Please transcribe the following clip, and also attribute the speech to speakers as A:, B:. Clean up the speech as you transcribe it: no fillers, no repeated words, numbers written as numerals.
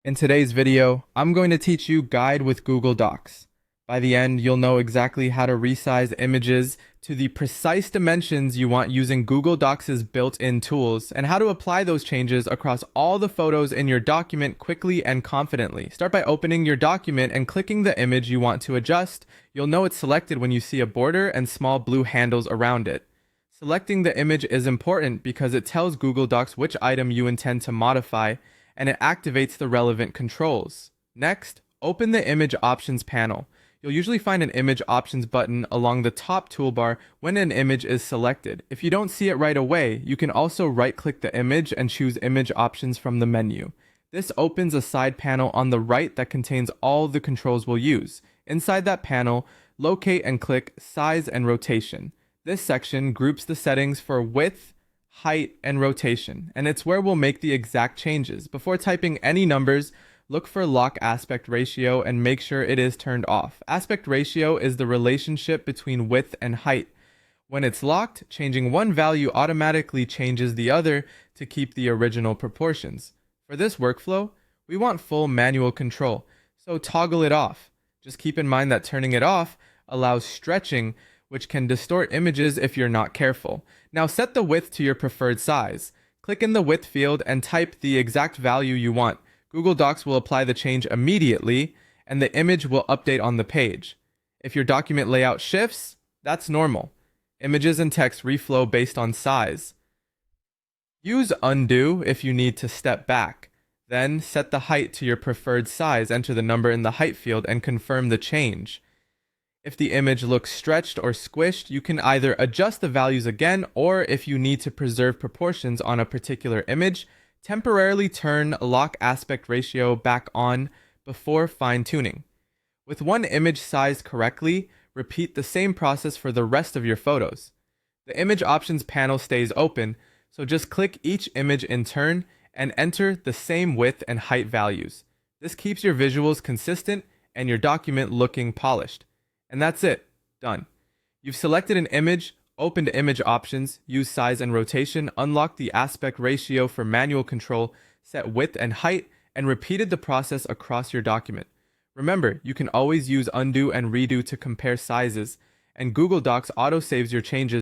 A: In today's video, I'm going to teach you Guide with Google Docs. By the end, you'll know exactly how to resize images to the precise dimensions you want using Google Docs' built-in tools, and how to apply those changes across all the photos in your document quickly and confidently. Start by opening your document and clicking the image you want to adjust. You'll know it's selected when you see a border and small blue handles around it. Selecting the image is important because it tells Google Docs which item you intend to modify, and it activates the relevant controls. Next, open the Image Options panel. You'll usually find an Image Options button along the top toolbar when an image is selected. If you don't see it right away, you can also right-click the image and choose Image Options from the menu. This opens a side panel on the right that contains all the controls we'll use. Inside that panel, locate and click Size and Rotation. This section groups the settings for width, height, and rotation, and it's where we'll make the exact changes. Before typing any numbers, look for lock aspect ratio and make sure it is turned off. Aspect ratio is the relationship between width and height. When it's locked, changing one value automatically changes the other to keep the original proportions. For this workflow, we want full manual control, so toggle it off. Just keep in mind that turning it off allows stretching, which can distort images if you're not careful. Now set the width to your preferred size. Click in the width field and type the exact value you want. Google Docs will apply the change immediately, and the image will update on the page. If your document layout shifts, that's normal. Images and text reflow based on size. Use undo if you need to step back. Then set the height to your preferred size, enter the number in the height field, and confirm the change. If the image looks stretched or squished, you can either adjust the values again, or if you need to preserve proportions on a particular image, temporarily turn lock aspect ratio back on before fine-tuning. With one image sized correctly, repeat the same process for the rest of your photos. The Image Options panel stays open, so just click each image in turn and enter the same width and height values. This keeps your visuals consistent and your document looking polished. And that's it. Done. You've selected an image, opened Image Options, use Size and Rotation, unlocked the aspect ratio for manual control, set width and height, and repeated the process across your document. Remember, you can always use undo and redo to compare sizes, and Google Docs auto-saves your changes